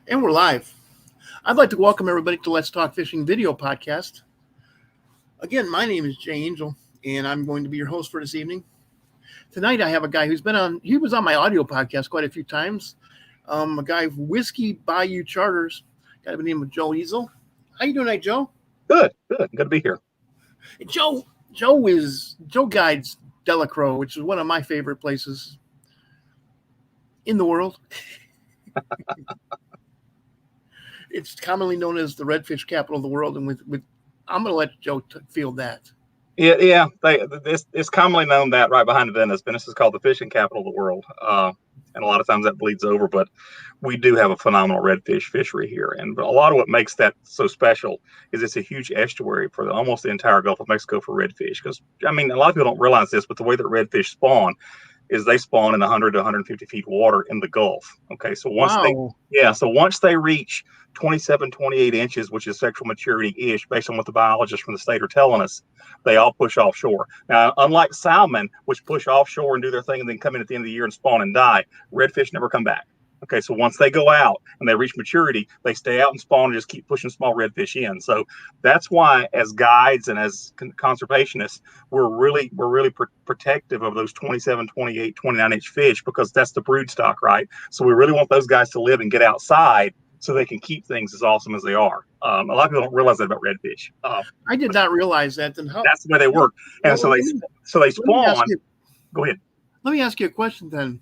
And we're live. I'd like to welcome everybody to Let's Talk Fishing video podcast. Again, my name is Jay Angel, and I'm going to be your host for this evening. Tonight, I have a guy he was on my audio podcast quite a few times. A guy of Whiskey Bayou Charters, guy by the name of Joe Ezell. How you doing tonight, Joe? Good. Good to be here. Joe guides Delacroix, which is one of my favorite places in the world. It's commonly known as the redfish capital of the world, and with I'm going to let Joe field that. Yeah. It's commonly known that right behind Venice. Venice is called the fishing capital of the world, and a lot of times that bleeds over. But we do have a phenomenal redfish fishery here, and a lot of what makes that so special is it's a huge estuary for almost the entire Gulf of Mexico for redfish. Because a lot of people don't realize this, but the way that redfish spawn is they spawn in 100 to 150 feet water in the Gulf. Okay, so once they reach 27, 28 inches, which is sexual maturity-ish, based on what the biologists from the state are telling us, they all push offshore. Now, unlike salmon, which push offshore and do their thing and then come in at the end of the year and spawn and die, redfish never come back. Okay, so once they go out and they reach maturity, they stay out and spawn and just keep pushing small redfish in. So that's why, as guides and as conservationists, we're really protective of those 27, 28, 29-inch fish, because that's the brood stock, right? So we really want those guys to live and get outside so they can keep things as awesome as they are. A lot of people don't realize that about redfish. I did not realize that. Then that's the way they work. And so they spawn. Go ahead. Let me ask you a question then.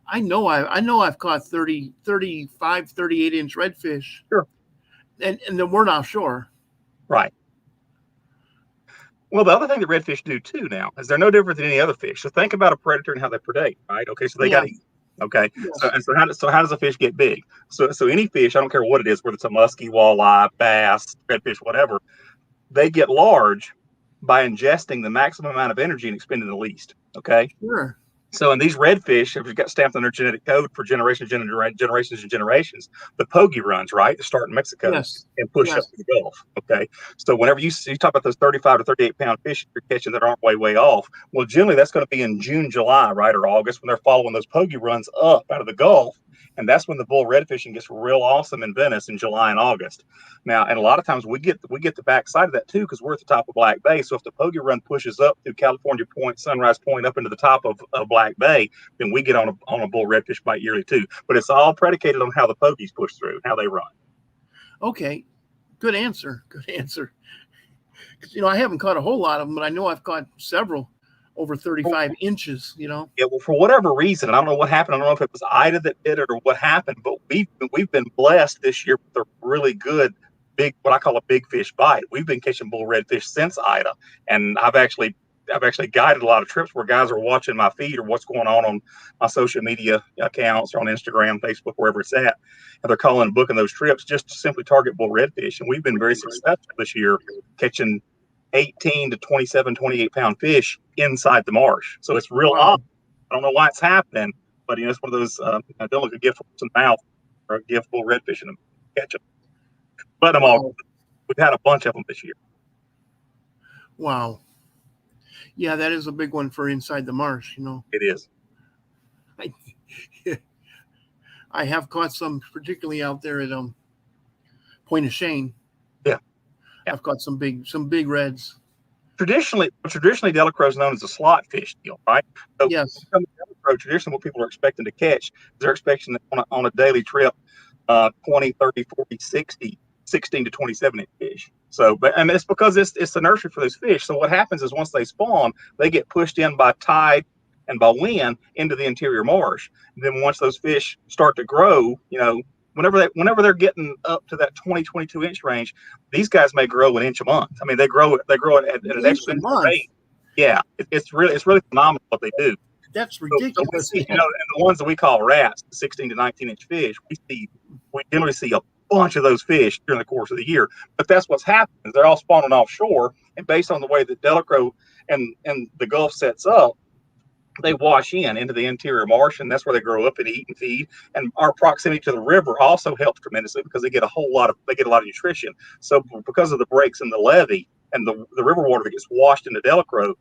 I know I've caught 30, 35, 38-inch redfish. Sure. And then we're offshore. Right. Well, the other thing that redfish do too now is they're no different than any other fish. So think about a predator and how they predate, right? Okay, so they got to eat. Okay, yes. So how does a fish get big? So any fish, I don't care what it is, whether it's a muskie, walleye, bass, redfish, whatever, they get large by ingesting the maximum amount of energy and expending the least. Okay. Sure. So in these redfish, have got stamped on their genetic code for generations and generations, the pogie runs, right, to start in Mexico and push up to the Gulf. Okay. So whenever you talk about those 35 to 38 pound fish you're catching that aren't way off, well, generally that's going to be in June, July, right, or August, when they're following those pogie runs up out of the Gulf. And that's when the bull redfishing gets real awesome in Venice in July and August. Now, and a lot of times we get the backside of that too, because we're at the top of Black Bay. So if the pogie run pushes up through California Point, Sunrise Point, up into the top of Black Bay, then we get on a bull redfish bite yearly too. But it's all predicated on how the pogies push through, how they run. Okay, good answer. Because I haven't caught a whole lot of them, but I know I've caught several over 35 inches, Yeah, well, for whatever reason, I don't know what happened. I don't know if it was Ida that did it or what happened, but we've been blessed this year with a really good, big, what I call a big fish bite. We've been catching bull redfish since Ida, and I've actually guided a lot of trips where guys are watching my feed or what's going on my social media accounts or on Instagram, Facebook, wherever it's at, and they're calling and booking those trips just to simply target bull redfish. And we've been very successful this year catching 18 to 27, 28 pound fish inside the marsh. So it's real odd. I don't know why it's happening, but it's one of those, don't look a gift for some mouth or a gift full redfish and catch them. But we've had a bunch of them this year. Wow. Yeah, that is a big one for inside the marsh, It is. I have caught some, particularly out there at Point of Shane. Yeah. I've caught some big reds. Traditionally, Delacroix is known as a slot fish deal, right? So yes. Delacroix, traditionally, what people are expecting to catch, they're expecting on a daily trip 20, 30, 40, 60, 16 to 27 inch fish. So, and it's because it's the nursery for those fish. So what happens is once they spawn, they get pushed in by tide and by wind into the interior marsh. And then once those fish start to grow, whenever they're getting up to that 20, 22 inch range, these guys may grow an inch a month. They grow it at an exponential rate. Yeah, it's really phenomenal what they do. That's ridiculous. So and the ones that we call rats, 16 to 19 inch fish, we generally see a bunch of those fish during the course of the year. But that's what's happening. They're all spawning offshore, and based on the way that Delacroix and the Gulf sets up, they wash into the interior marsh, and that's where they grow up and eat and feed. And our proximity to the river also helps tremendously because they get a lot of nutrition. So because of the breaks in the levee and the river water that gets washed into Delacroix,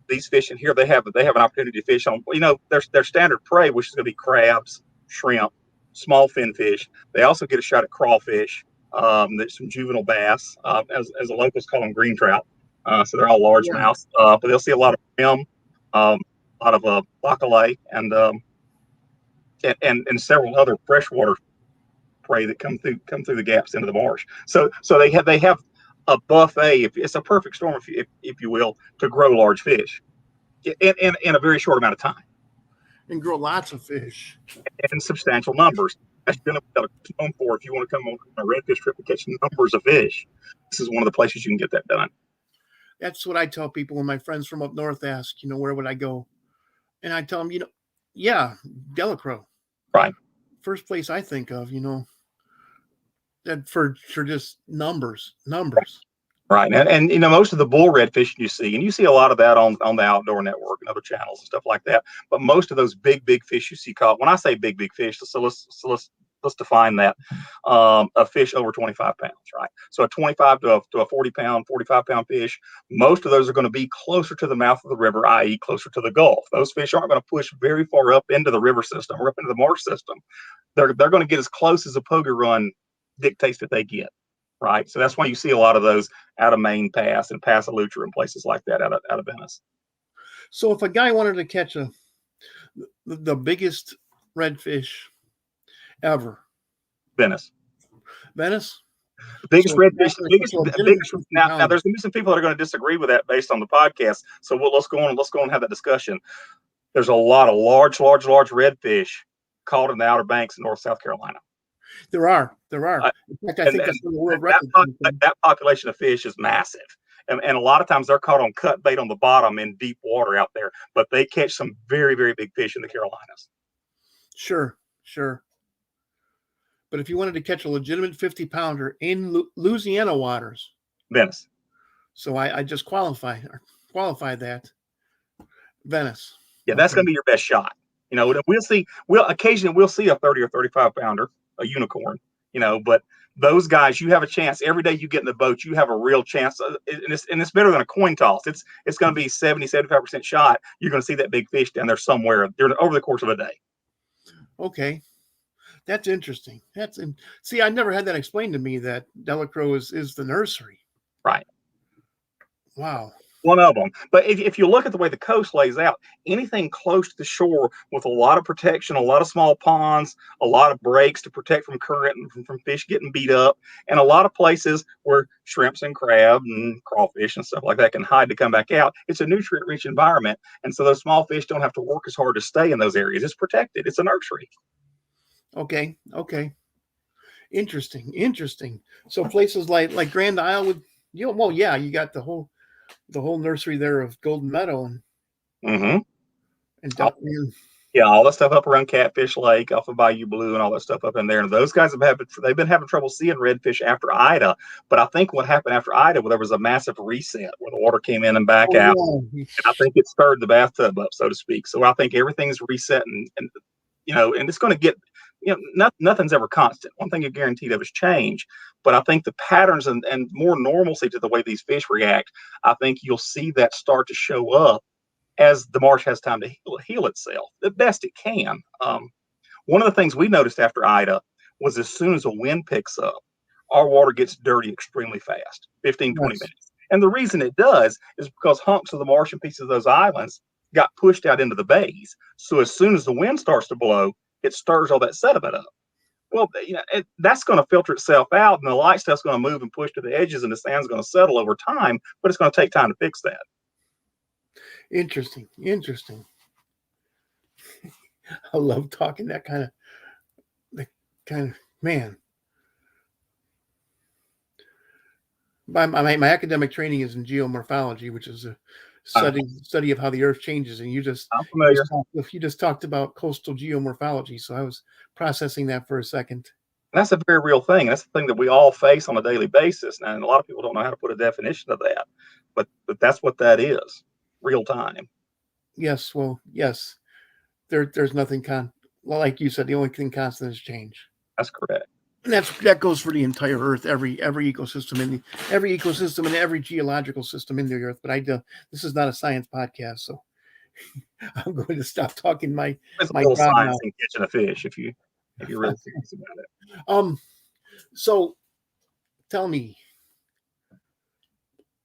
these fish in here, they have an opportunity to fish on, their standard prey, which is going to be crabs, shrimp, small fin fish. They also get a shot at crawfish. There's some juvenile bass, as the locals call them, green trout. So they're all Yeah. largemouth, but they'll see a lot of brim, a lot of bacalao, and several other freshwater prey that come through the gaps into the marsh. So they have a buffet. If it's a perfect storm, if you will, to grow large fish in a very short amount of time And grow lots of fish. in substantial numbers. That's generally what it's known for. If you want to come on a redfish trip to catch numbers of fish, this is one of the places you can get that done. That's what I tell people when my friends from up north ask, where would I go? And I tell them, yeah, Delacroix. Right. First place I think of, that for just numbers. Right. And most of the bull redfish you see a lot of that on the Outdoor Network and other channels and stuff like that. But most of those big fish you see caught, when I say big fish, so let's define that. A fish over 25 pounds, right? So a 25 to a 40 pound, 45 pound fish, most of those are going to be closer to the mouth of the river, i.e. closer to the Gulf. Those fish aren't going to push very far up into the river system or up into the marsh system. They're going to get as close as a pogo run dictates that they get. Right. So that's why you see a lot of those out of Maine Pass and Pass Lutra and places like that out of Venice. So if a guy wanted to catch the biggest redfish ever, Venice. The biggest so redfish. Now there's going to be some people that are going to disagree with that based on the podcast. So let's go on and have that discussion. There's a lot of large redfish caught in the Outer Banks in South Carolina. There are. In fact, I think that's the world record. That population of fish is massive. And a lot of times they're caught on cut bait on the bottom in deep water out there, but they catch some very, very big fish in the Carolinas. Sure. But if you wanted to catch a legitimate 50-pounder in Louisiana waters, Venice. So I just qualify that. Venice. Yeah, that's going to be your best shot. Occasionally we'll see a 30 or 35 pounder, a unicorn, but those guys, you have a chance every day you get in the boat, you have a real chance. And it's better than a coin toss. It's going to be 70-75% shot. You're going to see that big fish down there somewhere over the course of a day. Okay. That's interesting. See, I never had that explained to me that Delacroix is the nursery. Right. Wow. One of them. But if you look at the way the coast lays out, anything close to the shore with a lot of protection, a lot of small ponds, a lot of breaks to protect from current and from fish getting beat up, and a lot of places where shrimps and crab and crawfish and stuff like that can hide to come back out, it's a nutrient-rich environment. And so those small fish don't have to work as hard to stay in those areas. It's protected. It's a nursery. Okay. Interesting. So places like Grand Isle would, you got the whole nursery there of Golden Meadow and all that stuff up around Catfish Lake, off of Bayou Blue, and all that stuff up in there. And those guys they've been having trouble seeing redfish after Ida. But I think what happened after Ida, there was a massive reset where the water came in and back out. Yeah. And I think it stirred the bathtub up, so to speak. So I think everything's reset, and it's going to get. Nothing's ever constant. One thing you're guaranteed of is change. But I think the patterns and more normalcy to the way these fish react, I think you'll see that start to show up as the marsh has time to heal itself the best it can. One of the things we noticed after Ida was as soon as a wind picks up, our water gets dirty extremely fast, 15, 20 minutes. And the reason it does is because hunks of the marsh and pieces of those islands got pushed out into the bays. So as soon as the wind starts to blow, it stirs all that sediment up. Well, that's going to filter itself out, and the light stuff's going to move and push to the edges, and the sand's going to settle over time, but it's going to take time to fix that. Interesting. I love talking that kind of man. My academic training is in geomorphology, which is a study of how the earth changes, and you just talked about coastal geomorphology, so I was processing that for a second. That's a very real thing. That's the thing that we all face on a daily basis, and a lot of people don't know how to put a definition of that, but that's what that is, real time. Yes, there's nothing like you said, the only thing constant is change. That's correct. And that goes for the entire Earth, every ecosystem and every geological system in the Earth. But this is not a science podcast, so I'm going to stop talking my job science in catching a fish. if you're really serious about it. So tell me,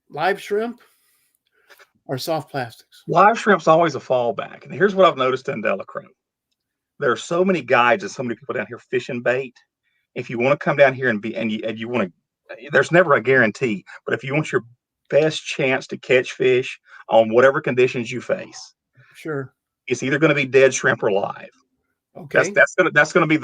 live shrimp or soft plastics? Live shrimp's always a fallback. And here's what I've noticed in Delacroix. There are so many guides and so many people down here fishing bait. If you want to come down here and you want to, there's never a guarantee, but if you want your best chance to catch fish on whatever conditions you face, Sure. it's either going to be dead shrimp or live. Okay. That's gonna be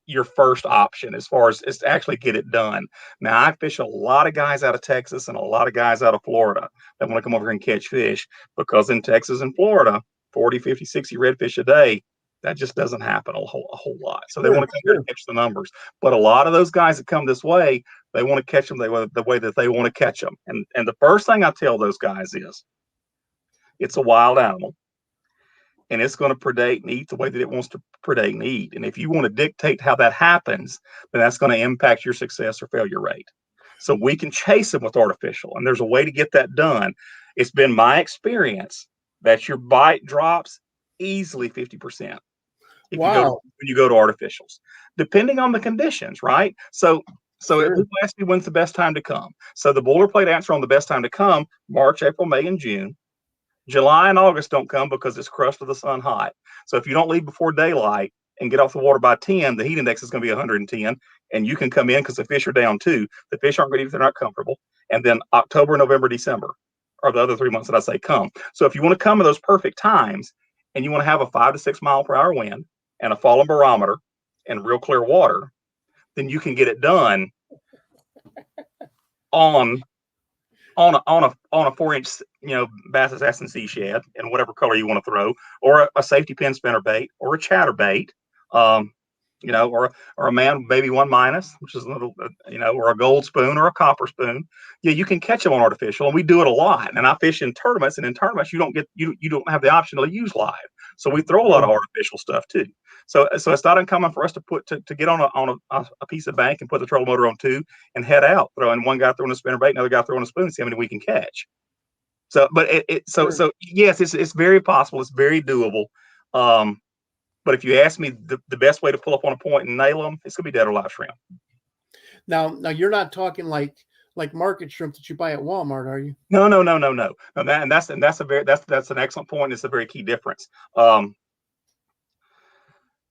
your first option as far as to actually get it done. Now I fish a lot of guys out of Texas and a lot of guys out of Florida that want to come over here and catch fish, because in Texas and Florida, 40, 50, 60 redfish a day, that just doesn't happen a whole lot. So they want to come here to catch the numbers. But a lot of those guys that come this way, they want to catch them the way that they want to catch them. And the first thing I tell those guys is, it's a wild animal, and it's going to predate and eat the way that it wants to predate and eat. And if you want to dictate how that happens, then that's going to impact your success or failure rate. So we can chase them with artificial, and there's a way to get that done. It's been my experience that your bite drops easily 50% when you go to artificials, depending on the conditions, right? So people ask me when's the best time to come. So the boilerplate answer on the best time to come: March, April, May, and June. July and August don't come because it's crust of the sun hot. So if you don't leave before daylight and get off the water by 10, the heat index is going to be 110, and you can come in because the fish are down too. The fish aren't ready if they're not comfortable. And then October, November, December are the other 3 months that I say come. So if you want to come at those perfect times and you want to have a 5 to 6 mile per hour wind and a falling barometer and real clear water, then you can get it done on a 4-inch, Bass Assassin sea shad in whatever color you want to throw, or a safety pin spinner bait, or a chatter bait, or a man baby 1-, which is a little, or a gold spoon or a copper spoon. Yeah, you can catch them on artificial, and we do it a lot. And I fish in tournaments, and in tournaments you don't have the option to use live, so we throw a lot of artificial stuff too. So it's not uncommon for us to get on a piece of bank and put the trolling motor on 2 and head out, throwing one guy throwing a spinner bait, another guy throwing a spoon, and see how many we can catch. So, but so yes, it's very possible. It's very doable. But if you ask me the best way to pull up on a point and nail them, it's gonna be dead or live shrimp. Now you're not talking like market shrimp that you buy at Walmart, are you? No. That's an excellent point. It's a very key difference.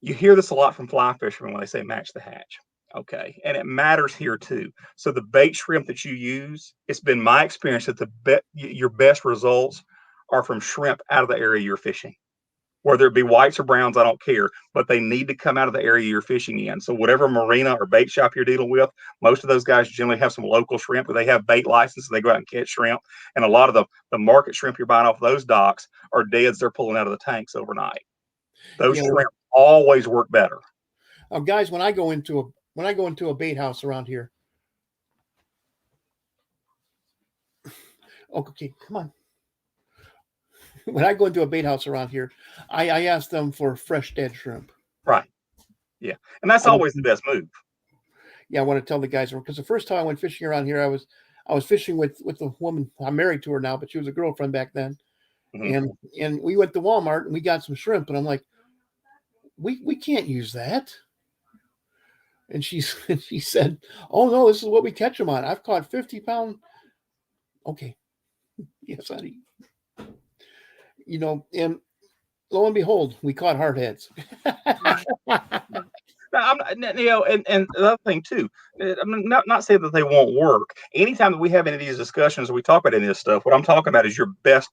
You hear this a lot from fly fishermen when they say match the hatch. Okay, and it matters here too. So the bait shrimp that you use, it's been my experience that your best results are from shrimp out of the area you're fishing. Whether it be whites or browns, I don't care, but they need to come out of the area you're fishing in. So whatever marina or bait shop you're dealing with, most of those guys generally have some local shrimp, where they have bait licenses, they go out and catch shrimp. And a lot of the market shrimp you're buying off those docks are deads they're pulling out of the tanks overnight. Those shrimp always work better. Guys, when I go into a bait house around here, okay, come on. When I go into a bait house around here, I ask them for fresh dead shrimp. Right. Yeah. And that's always the best move. Yeah, I want to tell the guys, because the first time I went fishing around here, I was fishing with the woman. I'm married to her now, but she was a girlfriend back then. Mm-hmm. And we went to Walmart and we got some shrimp, and I'm like, we can't use that. And she said, "Oh no, this is what we catch them on. I've caught 50-pound." Okay, yes, honey. And lo and behold, we caught hardheads. And the other thing too, I'm not saying that they won't work. Anytime that we have any of these discussions or we talk about any of this stuff, what I'm talking about is your best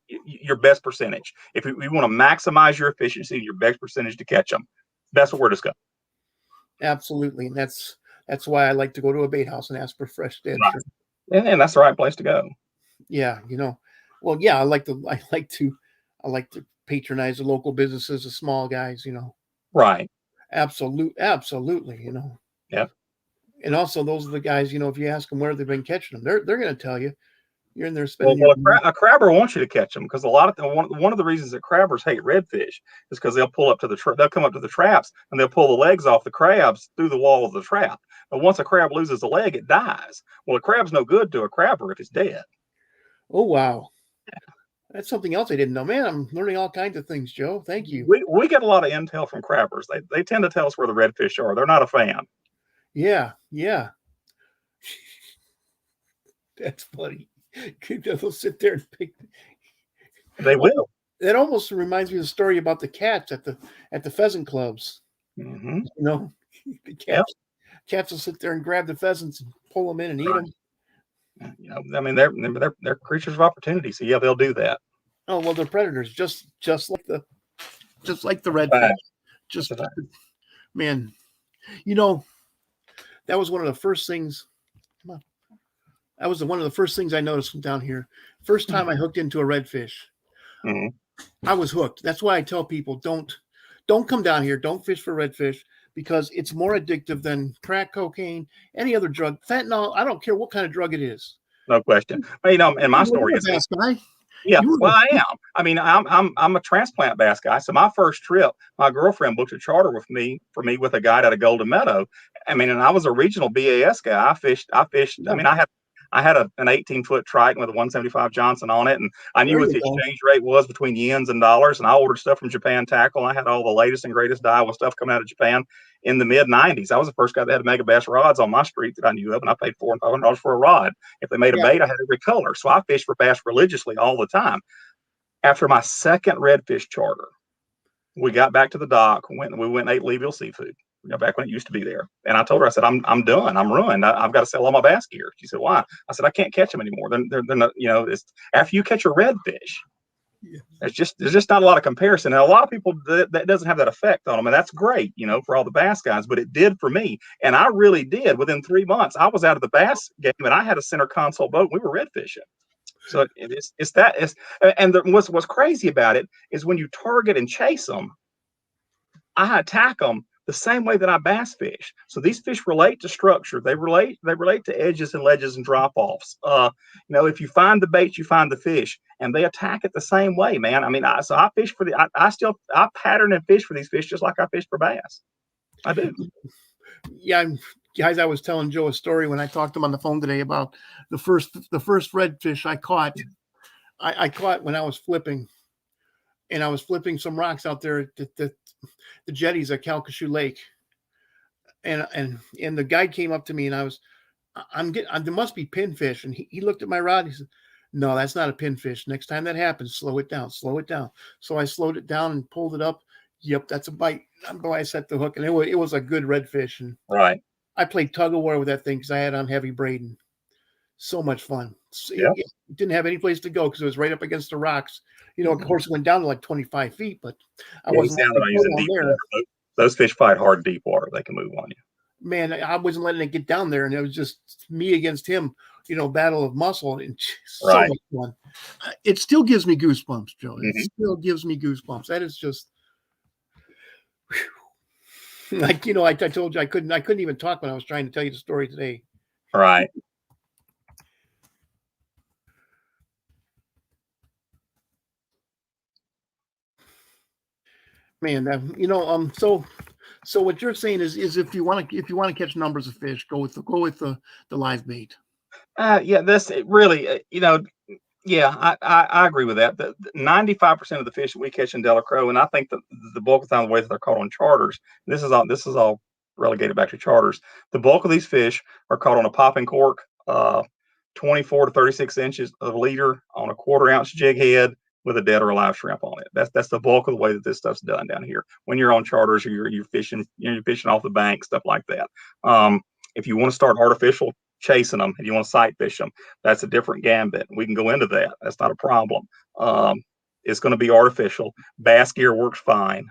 percentage. If we want to maximize your efficiency, your best percentage to catch them, that's what we're discussing. Absolutely, and that's why I like to go to a bait house and ask for fresh dead shrimp. And that's the right place to go. Yeah, well, yeah, I like to patronize the local businesses, the small guys, Right. Absolutely, Yeah. And also, those are the guys, if you ask them where they've been catching them, they're going to tell you. You're in there spending. Well, a crabber wants you to catch them, because one of the reasons that crabbers hate redfish is because they'll come up to the traps and they'll pull the legs off the crabs through the wall of the trap. But once a crab loses a leg, it dies. Well, a crab's no good to a crabber if it's dead. Oh wow. That's something else I didn't know. Man, I'm learning all kinds of things, Joe. Thank you. We get a lot of intel from crabbers. They tend to tell us where the redfish are. They're not a fan. Yeah, yeah. That's funny. They'll sit there and pick. They will. That almost reminds me of the story about the cats at the pheasant clubs. Mm-hmm. You know, the cats will sit there and grab the pheasants and pull them in and eat them. You know, I mean, they're creatures of opportunity. So yeah, they'll do that. Oh well, they're predators, just like the redfish. Just man, you know, that was one of the first things. That was one of the first things I noticed from down here. First time I hooked into a redfish, I was hooked. That's why I tell people don't come down here. Don't fish for redfish because it's more addictive than crack cocaine, any other drug, fentanyl. I don't care what kind of drug it is. No question. But, you know, and my story is bass guy. Yeah, well, I am. I mean, I'm a transplant bass guy. So my first trip, my girlfriend booked a charter with me with a guide out of Golden Meadow. I mean, and I was a regional BAS guy. I fished. I mean, I had an 18-foot Triton with a 175 Johnson on it, and I knew what the exchange rate was between yens and dollars. And I ordered stuff from Japan Tackle. I had all the latest and greatest Daiwa stuff coming out of Japan in the mid '90s. I was the first guy that had mega bass rods on my street that I knew of, and I paid $400 and $500 for a rod. If they made a bait, I had every color. So I fished for bass religiously all the time. After my second redfish charter, we got back to the dock. We went and ate Leeville seafood. Back when it used to be there. And I told her, I said, I'm done. I'm ruined. I've got to sell all my bass gear. She said, why? I said, I can't catch them anymore. They're not, you know, it's after you catch a redfish, there's just not a lot of comparison. And a lot of people that doesn't have that effect on them. And that's great, you know, for all the bass guys, but it did for me. And I really did. Within 3 months, I was out of the bass game and I had a center console boat. We were redfishing. So what's crazy about it is when you target and chase them, I attack them the same way that I bass fish. So these fish relate to structure. They relate to edges and ledges and drop offs. You know, if you find the bait, you find the fish, and they attack it the same way, man. I mean, I fish for I pattern and fish for these fish just like I fish for bass. I do. Yeah, guys, I was telling Joe a story when I talked to him on the phone today about the first redfish I caught. I caught when I was flipping, and I was flipping some rocks out there at the jetties at Calcasieu Lake, and the guy came up to me, and there must be pinfish, and he looked at my rod. He said, "No, that's not a pinfish. Next time that happens, slow it down, slow it down." So I slowed it down and pulled it up. Yep, that's a bite. I set the hook, and it was a good redfish. And right, I played tug of war with that thing because I had on heavy braiding. So much fun. It didn't have any place to go because it was right up against the rocks. You know, of course, it went down to like 25 feet, but I wasn't using deep water. Those fish fight hard deep water. They can move on you. Man, I wasn't letting it get down there, and it was just me against him. You know, battle of muscle, and so much fun. It still gives me goosebumps, Joe. It still gives me goosebumps. That is just like, you know, I told you I couldn't even talk when I was trying to tell you the story today. Right. Man, you know, so what you're saying is if you want to catch numbers of fish, go with the live bait. Yeah, this really, you know, yeah, I agree with that. The 95% of the fish that we catch in Delacroix, and I think the bulk of the time the way that they're caught on charters, this is all relegated back to charters. The bulk of these fish are caught on a popping cork, 24 to 36 inches of leader on a 1/4 ounce jig head with a dead or alive shrimp on it. That's the bulk of the way that this stuff's done down here. When you're on charters or you're fishing, you're fishing off the bank, stuff like that. If you want to start artificial chasing them and you want to sight fish them, that's a different gambit. We can go into that. That's not a problem. It's going to be artificial. Bass gear works fine.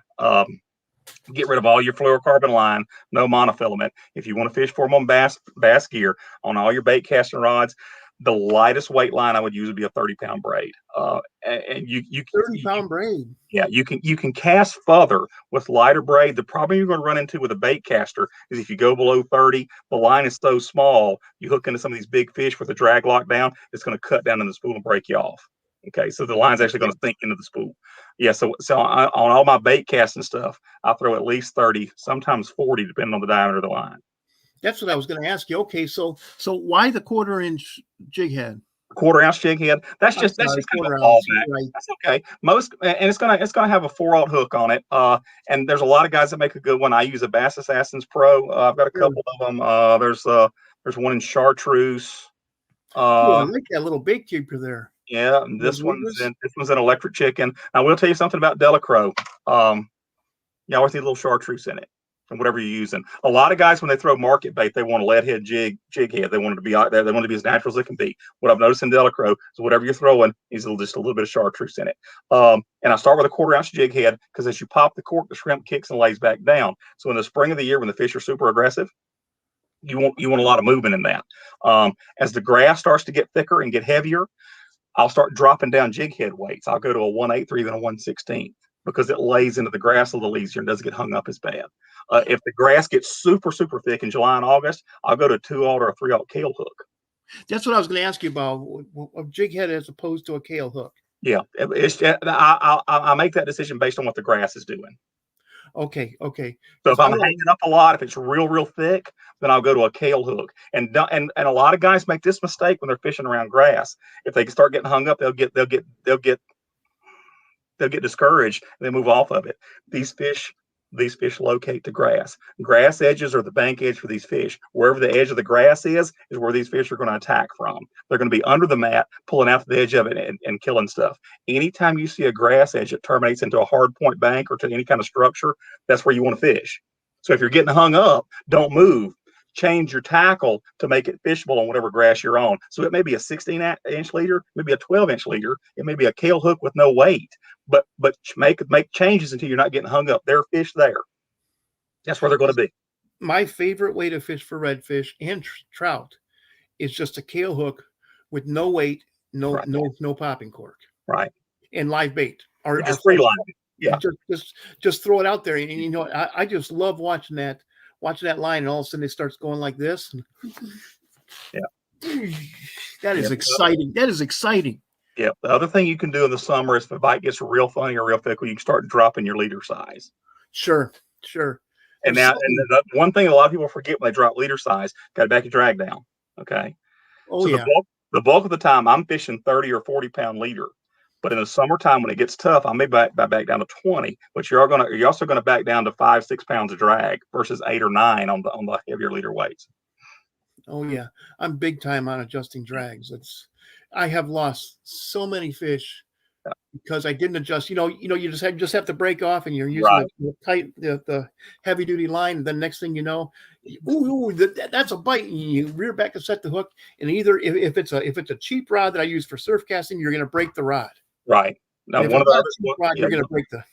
Get rid of all your fluorocarbon line, no monofilament. If you want to fish for them on bass gear, on all your bait casting rods, the lightest weight line I would use would be a 30-pound braid. And you 30-pound braid. Yeah, you can cast further with lighter braid. The problem you're going to run into with a bait caster is if you go below 30, the line is so small, you hook into some of these big fish with a drag lock down, it's going to cut down in the spool and break you off. Okay, so the line's actually going to sink into the spool. Yeah, so on all my bait casting stuff, I throw at least 30, sometimes 40, depending on the diameter of the line. That's what I was going to ask you. Okay, so why the 1/4 inch jig head? quarter-ounce jig head. That's I'm just sorry, kind of quarter a ounce. fallback. Right. That's okay. And it's gonna have a 4/0 hook on it. And there's a lot of guys that make a good one. I use a Bass Assassins Pro. I've got a Really? couple of them. There's one in chartreuse. Oh, I Uh, like that little bait keeper there. yeah, and Those levers. this one's an electric chicken. I will tell you something about Delacroix. You always need a little chartreuse in it, and whatever you're using. A lot of guys, when they throw market bait, they want a lead head jig head. They want it to be out there. They want it to be as natural as it can be. What I've noticed in Delacroix is whatever you're throwing needs just a little bit of chartreuse in it. And I start with a quarter-ounce jig head because as you pop the cork, the shrimp kicks and lays back down. So in the spring of the year, when the fish are super aggressive, you want a lot of movement in that. As the grass starts to get thicker and get heavier, I'll start dropping down jig head weights. I'll go to a 1/8 or even a 1/16 because it lays into the grass a little easier and doesn't get hung up as bad. If the grass gets super, super thick in July and August, I'll go to a 2/0 or a 3/0 kale hook. That's what I was going to ask you about a jig head as opposed to a kale hook. Yeah, I make that decision based on what the grass is doing. Okay. So if I'm hanging up a lot, if it's real, real thick, then I'll go to a kale hook. And a lot of guys make this mistake when they're fishing around grass. If they start getting hung up, they'll get discouraged and they move off of it. These fish locate to grass. Grass edges are the bank edge for these fish. Wherever the edge of the grass is where these fish are going to attack from. They're going to be under the mat, pulling out the edge of it and killing stuff. Anytime you see a grass edge that terminates into a hard point bank or to any kind of structure, that's where you want to fish. So if you're getting hung up, don't move. Change your tackle to make it fishable on whatever grass you're on. So it may be a 16-inch leader, maybe a 12-inch leader. It may be a kale hook with no weight. But make changes until you're not getting hung up. There are fish there. That's where they're going to be. My favorite way to fish for redfish and trout is just a kale hook with no weight, no popping cork, right, and live bait or just free line. Yeah, just throw it out there, and you know I just love watching that line, and all of a sudden it starts going like this. Yeah, that is exciting. That is exciting. Yeah. The other thing you can do in the summer is if the bite gets real funny or real fickle, you can start dropping your leader size. Sure. And the one thing a lot of people forget when they drop leader size, got to back your drag down. Okay. Oh, so yeah. The bulk of the time I'm fishing 30 or 40 pound leader. But in the summertime when it gets tough, I may back down to 20. But you're also gonna back down to 5-6 pounds of drag versus 8 or 9 on the heavier leader weights. Oh yeah, I'm big time on adjusting drags. I have lost so many fish because I didn't adjust. You just have to break off, and you're using the heavy duty line. And then next thing you know, that's a bite, and you rear back and set the hook. And either if it's a cheap rod that I use for surf casting, you're going to break the rod. Right. Now you're going to break the.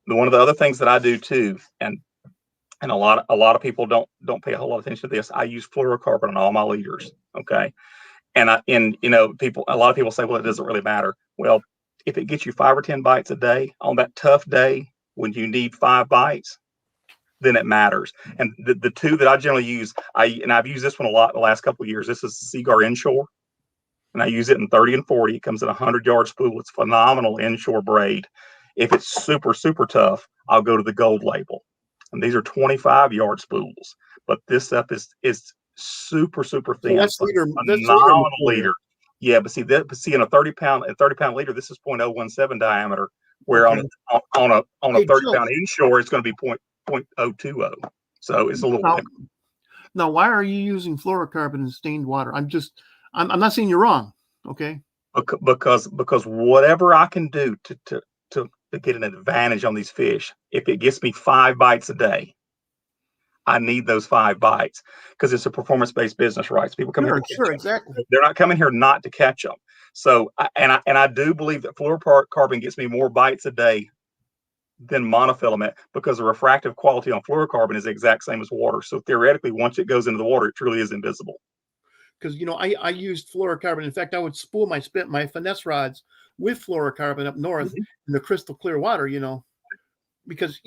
One of the other things that I do too, and a lot of people don't pay a whole lot of attention to this. I use fluorocarbon on all my leaders. Okay. A lot of people say, well, it doesn't really matter. Well, if it gets you 5 or 10 bites a day on that tough day when you need 5 bites, then it matters. And the two that I generally use, I've used this one a lot in the last couple of years. This is Seaguar Inshore, and I use it in 30 and 40. It comes in a 100-yard spool. It's phenomenal inshore braid. If it's super, super tough, I'll go to the gold label. And these are 25-yard spools. But this stuff is super, super thin. So that's phenomenal leader. Yeah, but see in a 30-pound leader, this is 0.017 diameter. Where on a 30-pound inshore, it's going to be 0.020. So it's a little thicker. Now, why are you using fluorocarbon in stained water? I'm not saying you're wrong. Okay. Because whatever I can do to get an advantage on these fish, if it gets me 5 bites a day, I need those 5 bites because it's a performance-based business, right? So people come here. Sure, exactly. They're not coming here not to catch them. So, I do believe that fluorocarbon gets me more bites a day than monofilament because the refractive quality on fluorocarbon is the exact same as water. So theoretically, once it goes into the water, it truly is invisible. Because I used fluorocarbon. In fact, I would spool my finesse rods with fluorocarbon up north in the crystal clear water. Because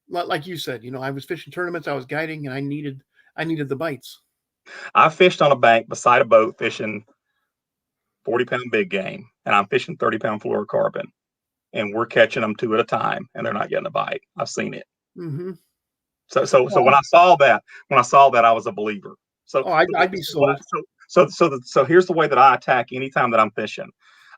like you said, I was fishing tournaments, I was guiding, and I needed the bites. I fished on a bank beside a boat fishing 40-pound big game, and I'm fishing 30-pound fluorocarbon, and we're catching them 2 at a time, and they're not getting a bite. I've seen it. Mm-hmm. So when I saw that, I was a believer. So I'd be sold. So here's the way that I attack anytime that I'm fishing.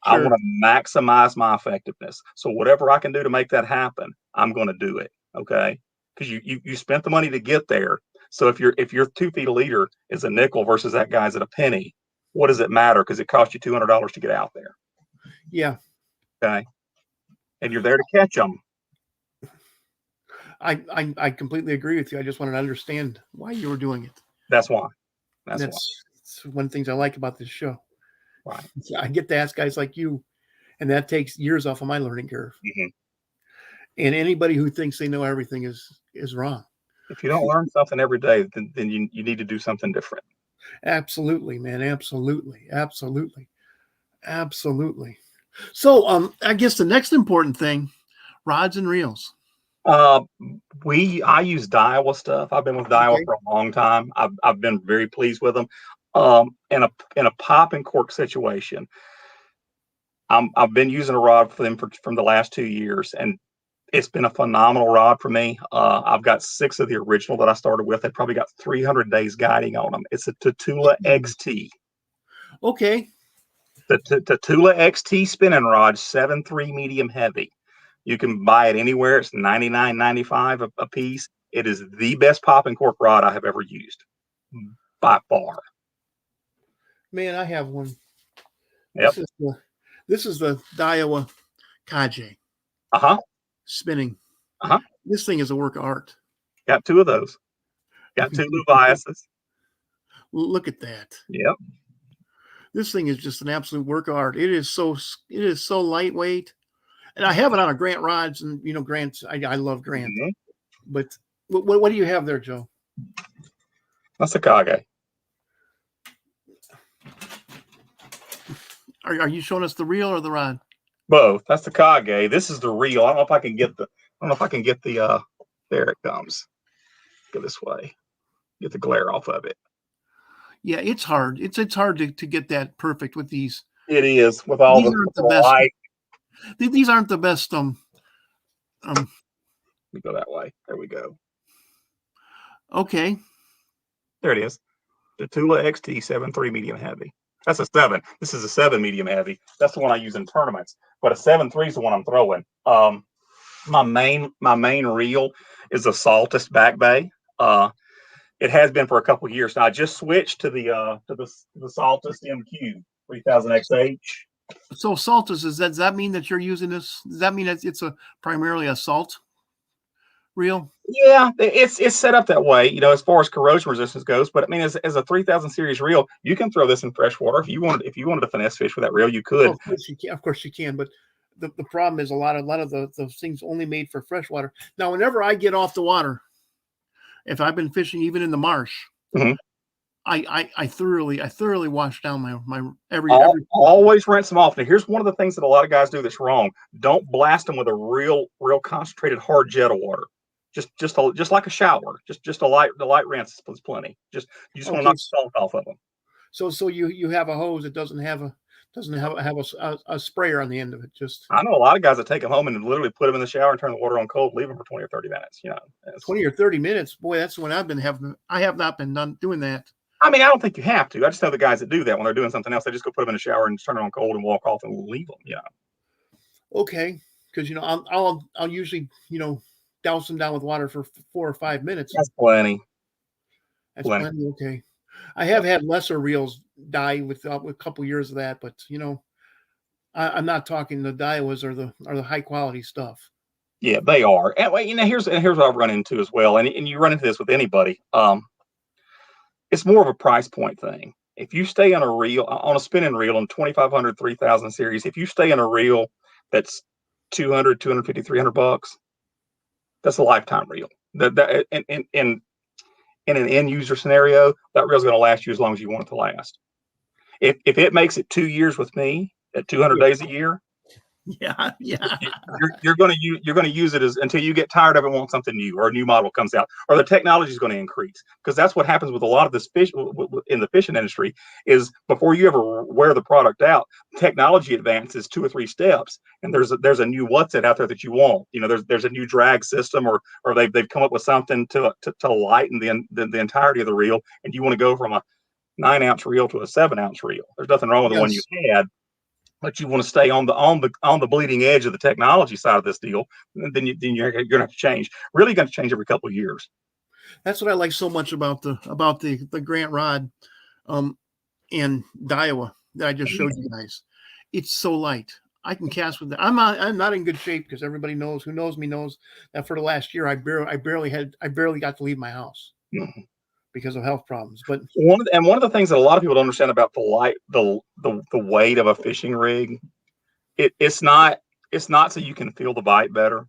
I Sure. want to maximize my effectiveness. So whatever I can do to make that happen, I'm going to do it. Okay. Because you spent the money to get there. So if your 2 feet a leader is a nickel versus that guy's at a penny, what does it matter? Because it cost you $200 to get out there. Yeah. Okay. And you're there to catch them. I completely agree with you. I just wanted to understand why you were doing it. That's why. That's one of the things I like about this show. Right. I get to ask guys like you, and that takes years off of my learning curve. Mm-hmm. And anybody who thinks they know everything is wrong. If you don't learn something every day, then you need to do something different. Absolutely, man. Absolutely. So I guess the next important thing, rods and reels. I use Daiwa stuff. I've been with Daiwa for a long time. I've been very pleased with them. In a pop and cork situation, I've been using a rod for them from the last 2 years, and it's been a phenomenal rod for me. I've got 6 of the original that I started with. They probably got 300 days guiding on them. It's a Tatula XT. Okay. The Tatula XT spinning rod, 7.3 medium heavy. You can buy it anywhere. It's $99.95 a piece. It is the best pop and cork rod I have ever used, by far. Man, I have one. Yep. This is the Daiwa Kaje. Spinning. This thing is a work of art. Got 2 of those. Got 2 Leviases. Look at that. Yep. This thing is just an absolute work of art. It is so lightweight. And I have it on a Grant rods, and Grant, I love Grant. Mm-hmm. But what do you have there, Joe? That's a Kage. Are you showing us the reel or the rod? Both. That's the Kage. This is the reel. I don't know if I can get the. There it comes. Go this way. Get the glare off of it. Yeah, it's hard. It's hard to get that perfect with these. It is with all the light. These aren't the best. Let me go that way. There we go. Okay. There it is. The Tula XT 7.3 medium heavy. That's a 7. This is a 7 medium heavy. That's the one I use in tournaments. But a 7.3 is the one I'm throwing. My main reel is a Saltus back bay. It has been for a couple of years now. I just switched to the Saltus MQ 3000 XH. So Saltus, does that mean that you're using this? Does that mean that it's primarily a salt reel? Yeah, it's set up that way, as far as corrosion resistance goes. But I mean, as a 3000 series reel, you can throw this in freshwater if you wanted to finesse fish with that reel. You could. Oh, of course you can. But the problem is a lot of the things only made for freshwater. Now, whenever I get off the water, if I've been fishing even in the marsh, mm-hmm. I thoroughly wash down my every. Always rinse them off. Now, here's one of the things that a lot of guys do that's wrong. Don't blast them with a real concentrated hard jet of water. Just like a shower. Just a light rinse is plenty. You just want to knock the salt off of them. So you have a hose that doesn't have a sprayer on the end of it. I know a lot of guys that take them home and literally put them in the shower and turn the water on cold, leave them for 20 or 30 minutes. 20 or 30 minutes. Boy, that's when I've been having. I have not been doing that. I mean, I don't think you have to. I just know the guys that do that when they're doing something else. They just go put them in the shower and turn it on cold and walk off and leave them. Yeah. Okay, because I'll usually douse them down with water for 4 or 5 minutes. That's plenty. That's plenty. Okay. I have had lesser reels die with a couple years of that, but I'm not talking the Daiwas or the high quality stuff. Yeah, they are. And here's what I've run into as well. And you run into this with anybody. It's more of a price point thing. If you stay on a spinning reel on 2500, 3000 series, if you stay in a reel that's 200, 250, $300, that's a lifetime reel. That in an end user scenario, that reel's going to last you as long as you want it to last. If it makes it 2 years with me at 200 days a year, yeah, you're going to use it until you get tired of it and want something new, or a new model comes out, or the technology is going to increase. Because that's what happens with a lot of this fish in the fishing industry is before you ever wear the product out, technology advances 2 or 3 steps, and there's a new what's it out there that you want. There's a new drag system, or they've come up with something to lighten the entirety of the reel, and you want to go from a 9-ounce reel to a 7-ounce reel. There's nothing wrong with the one you had, but you want to stay on the bleeding edge of the technology side of this deal. Then you're going to have to change. Really going to change every couple of years. That's what I like so much about the Grant rod, and Daiwa that I just showed you guys. It's so light. I can cast with that. I'm not in good shape, because everybody who knows me knows that for the last year I barely got to leave my house because of health problems. But one of the things that a lot of people don't understand about the weight of a fishing rig, it's not so you can feel the bite better.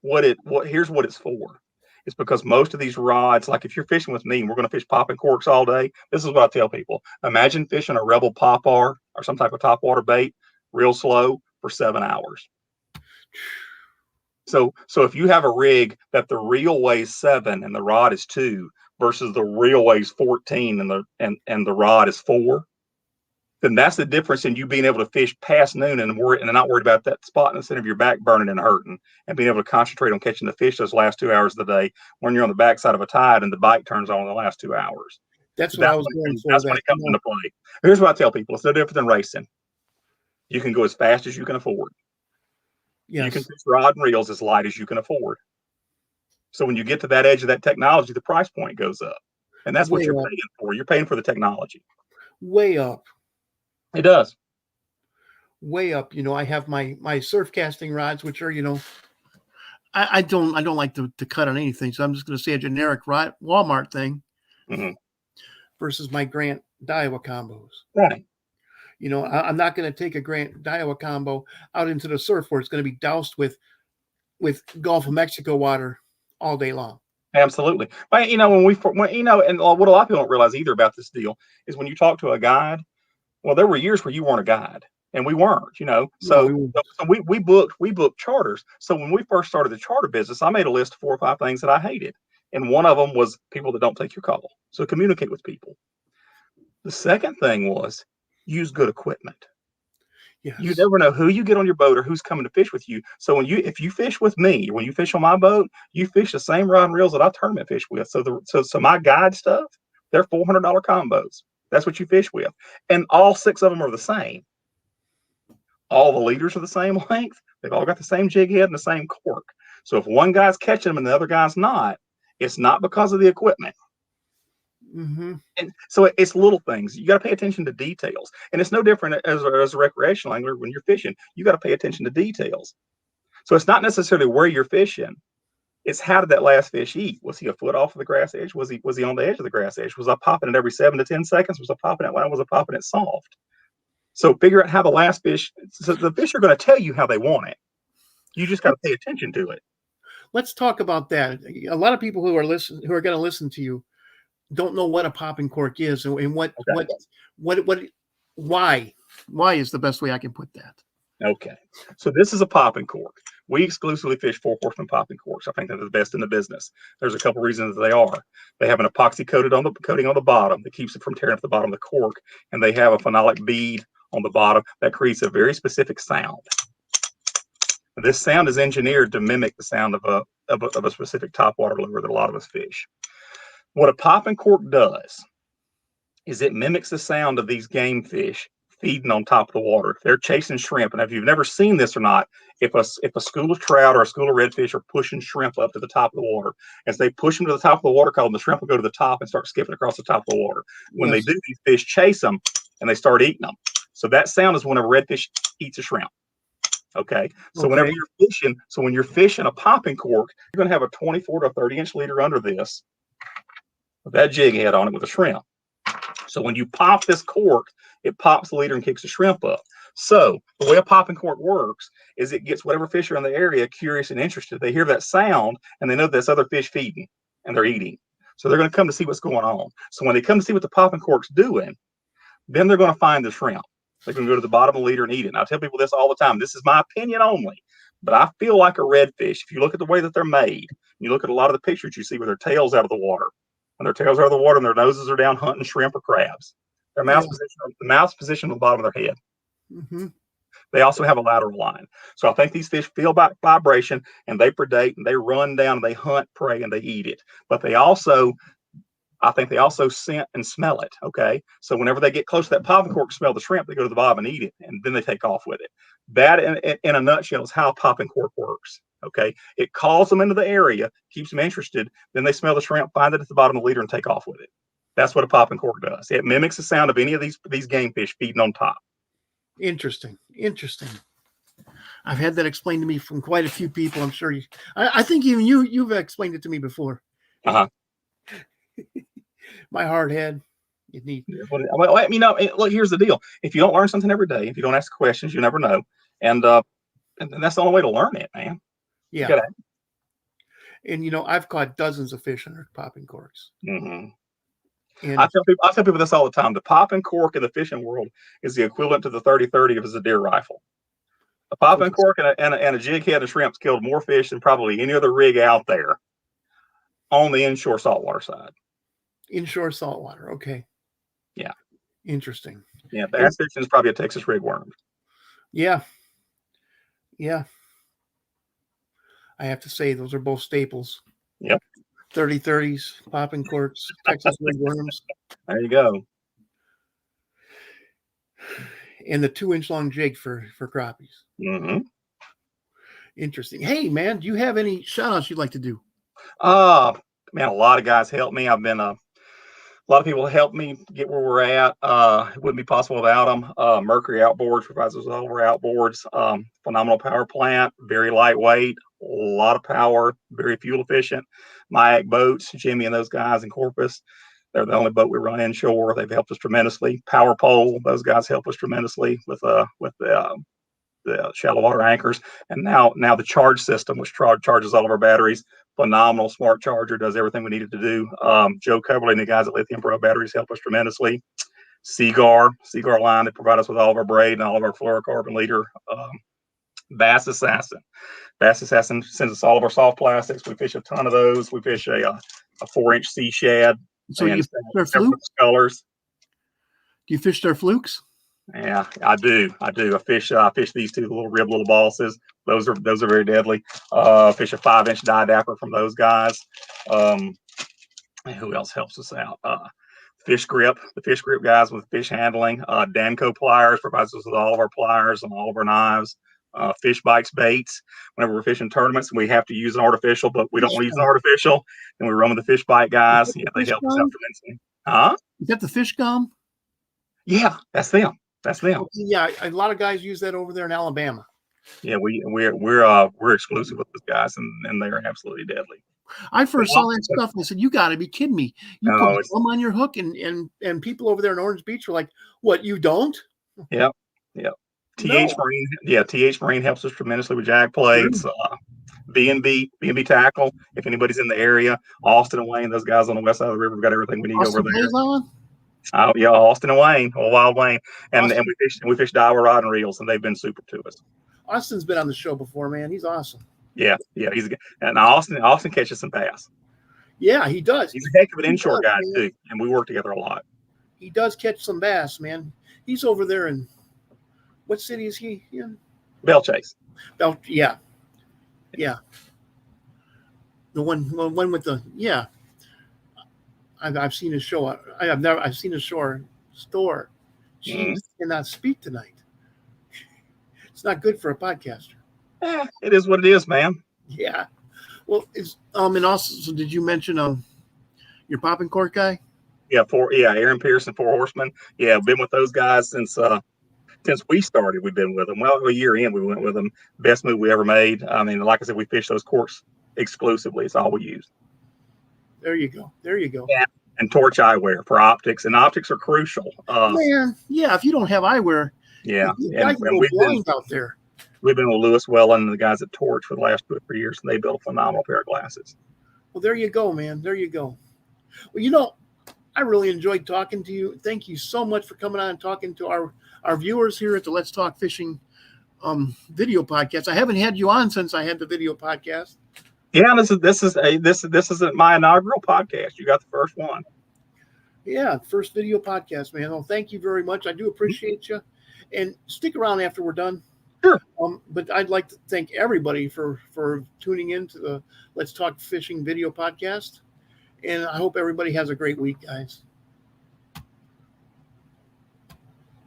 Here's what it's for. It's because most of these rods, like if you're fishing with me and we're going to fish popping corks all day, this is what I tell people. Imagine fishing a Rebel Popar or some type of topwater bait real slow for 7 hours. So if you have a rig that the reel weighs 7 and the rod is 2 versus the reel weighs 14 and the rod is 4, then that's the difference in you being able to fish past noon and not worried about that spot in the center of your back burning and hurting, and being able to concentrate on catching the fish those last 2 hours of the day when you're on the backside of a tide and the bite turns on in the last 2 hours. That's what I was going for. That's when it comes into play. Here's what I tell people. It's no different than racing. You can go as fast as you can afford. Yes. You can fish rod and reels as light as you can afford. So when you get to that edge of that technology, the price point goes up. And that's what you're paying for. You're paying for the technology. Way up. It does. Way up. I have my surf casting rods, which are, I don't like to cut on anything. So I'm just going to say a generic Walmart thing versus my Grant Daiwa combos. Right. I'm not going to take a Grant Daiwa combo out into the surf where it's going to be doused with Gulf of Mexico water all day long. Absolutely. But, and what a lot of people don't realize either about this deal is when you talk to a guide, well, there were years where you weren't a guide and we weren't, So we booked charters. So when we first started the charter business, I made a list of 4 or 5 things that I hated. And one of them was people that don't take your call. So communicate with people. The second thing was use good equipment. Yes. You never know who you get on your boat or who's coming to fish with you. So if you fish with me, when you fish on my boat, you fish the same rod and reels that I tournament fish with. So my guide stuff, they're $400 combos. That's what you fish with. And all 6 of them are the same. All the leaders are the same length. They've all got the same jig head and the same cork. So if one guy's catching them and the other guy's not, it's not because of the equipment. Mm-hmm. And so it's little things. You got to pay attention to details. And it's no different as a recreational angler when you're fishing. You got to pay attention to details. So it's not necessarily where you're fishing. It's how did that last fish eat? Was he a foot off of the grass edge? Was he on the edge of the grass edge? Was I popping it every 7 to 10 seconds? Was I popping it when I was popping it soft? So figure out how the last fish. So the fish are going to tell you how they want it. You just got to pay attention to it. Let's talk about that. A lot of people who are going to listen to you don't know what a popping cork is and why is the best way I can put that. Okay. So this is a popping cork. We exclusively fish 4-horseman popping corks. I think they're the best in the business. There's a couple reasons they are. They have an epoxy coating on the bottom that keeps it from tearing up the bottom of the cork, and they have a phenolic bead on the bottom that creates a very specific sound. This sound is engineered to mimic the sound of a specific topwater lure that a lot of us fish. What a popping cork does is it mimics the sound of these game fish feeding on top of the water. They're chasing shrimp. And if you've never seen this or not, if a school of trout or a school of redfish are pushing shrimp up to the top of the water, as they push them to the top of the water column, the shrimp will go to the top and start skipping across the top of the water. When they do, these fish chase them and they start eating them. So that sound is when a redfish eats a shrimp. Okay. So whenever you're fishing, when you're fishing a popping cork, you're going to have a 24 to 30-inch leader under this with that jig head on it with a shrimp. So when you pop this cork, it pops the leader and kicks the shrimp up. So the way a popping cork works is it gets whatever fish are in the area curious and interested. They hear that sound and they know there's other fish feeding and they're eating. So they're going to come to see what's going on. So when they come to see what the popping cork's doing, then they're going to find the shrimp. They're going to go to the bottom of the leader and eat it. And I tell people this all the time. This is my opinion only, but I feel like a redfish. If you look at the way that they're made, you look at a lot of the pictures you see with their tails out of the water. When their tails are out of the water and their noses are down hunting shrimp or crabs. Their mouth's positioned on the bottom of their head. Mm-hmm. They also have a lateral line. So I think these fish feel vibration and they predate and they run down and they hunt prey and they eat it. But they also I think they also scent and smell it. Okay. So whenever they get close to that popping cork, smell the shrimp, they go to the bottom and eat it. And then they take off with it. That in a nutshell is how popping cork works. Okay. It calls them into the area, keeps them interested. Then they smell the shrimp, find it at the bottom of the leader and take off with it. That's what a popping cork does. It mimics the sound of any of these game fish feeding on top. Interesting. I've had that explained to me from quite a few people. I'm sure I think even you've explained it to me before. Uh-huh. My hard head. It needs. Well, look, here's the deal. If you don't learn something every day, if you don't ask questions, you never know. And that's the only way to learn it, man. Yeah. And I've caught dozens of fish under popping corks. Mm-hmm. And I tell people this all the time. The popping cork in the fishing world is the equivalent to the 30-30 of a deer rifle. A popping cork and a jig head of shrimps killed more fish than probably any other rig out there on the inshore saltwater side. Inshore saltwater. Okay. Yeah. Interesting. Yeah. Bass fishing is probably a Texas rig worm. Yeah. I have to say those are both staples. Yep. 30-30s, popping corks, Texas red worms. There you go. And the 2-inch long jig for crappies. Mm-hmm. Interesting. Hey, man, do you have any shout-outs you'd like to do? Man, a lot of guys helped me. I've been a lot of people helped me get where we're at. It wouldn't be possible without them. Mercury Outboards provides us with all of our outboards. Phenomenal power plant, very lightweight, a lot of power, very fuel efficient. Mayak Boats, Jimmy and those guys in Corpus, they're the only boat we run inshore. They've helped us tremendously. Power Pole, those guys help us tremendously with the shallow water anchors. And now the charge system, which charges all of our batteries. Phenomenal smart charger, does everything we needed to do. Joe Coverly and the guys at Lithium Pro Batteries help us tremendously. Seaguar line, they provide us with all of our braid and all of our fluorocarbon leader. Bass Assassin sends us all of our soft plastics. We fish a ton of those. We fish a 4-inch sea shad. So you fish their flukes? Colors. Do you fish their flukes? Yeah, I do. I fish these two little bosses. Those are very deadly. Fish a 5-inch didapper from those guys. Who else helps us out? The fish grip guys with fish handling. Danco pliers provides us with all of our pliers and all of our knives. Fish bites baits. Whenever we're fishing tournaments, we have to use an artificial, but we don't want to use an artificial. And we run with the fish bite guys. Yeah, they help us out tremendously. Huh? Is that the fish gum? Yeah, that's them. Yeah, a lot of guys use that over there in Alabama. Yeah, we're exclusive with those guys, and they are absolutely deadly. I first saw that stuff and I said, "You got to be kidding me! You put gum on your hook, and people over there in Orange Beach were like, what? You don't?" Yep. TH Marine helps us tremendously with jack plates. B&B tackle. If anybody's in the area, Austin and Wayne, those guys on the west side of the river, we've got everything we need over there. Oh yeah, Austin and Wayne, Wild Wayne, and we fish diver rod and reels, and they've been super to us. Austin's been on the show before, man. He's awesome. Yeah, he's a good. And Austin catches some bass. Yeah, he does. He's a heck of an inshore guy too, and we work together a lot. He does catch some bass, man. He's over there in what city is he in? Bellchase. Yeah. The one with the I've seen his show. I've seen his store. Jeez, cannot speak tonight. It's not good for a podcaster. It is what it is, man. Yeah. Well, and also, so did you mention your popping cork guy? Yeah, Aaron Pearson, 4 Horsemen. Yeah, I've been with those guys since we started. We've been with them. Well, a year in, we went with them. Best move we ever made. I mean, like I said, we fish those corks exclusively. It's all we use. There you go. Yeah, and torch eyewear for optics, and optics are crucial. Man, yeah. If you don't have eyewear, yeah, and we've been out there. We've been with Lewis Wellen and the guys at Torch for the last 2 or 3 years, and they built a phenomenal pair of glasses. Well, there you go, man. There you go. Well, I really enjoyed talking to you. Thank you so much for coming on and talking to our viewers here at the Let's Talk Fishing video podcast. I haven't had you on since I had the video podcast. Yeah, this is my inaugural podcast. You got the first one. Yeah, first video podcast, man. Well, thank you very much. I do appreciate you. And stick around after we're done. Sure. But I'd like to thank everybody for tuning in to the Let's Talk Fishing video podcast. And I hope everybody has a great week, guys.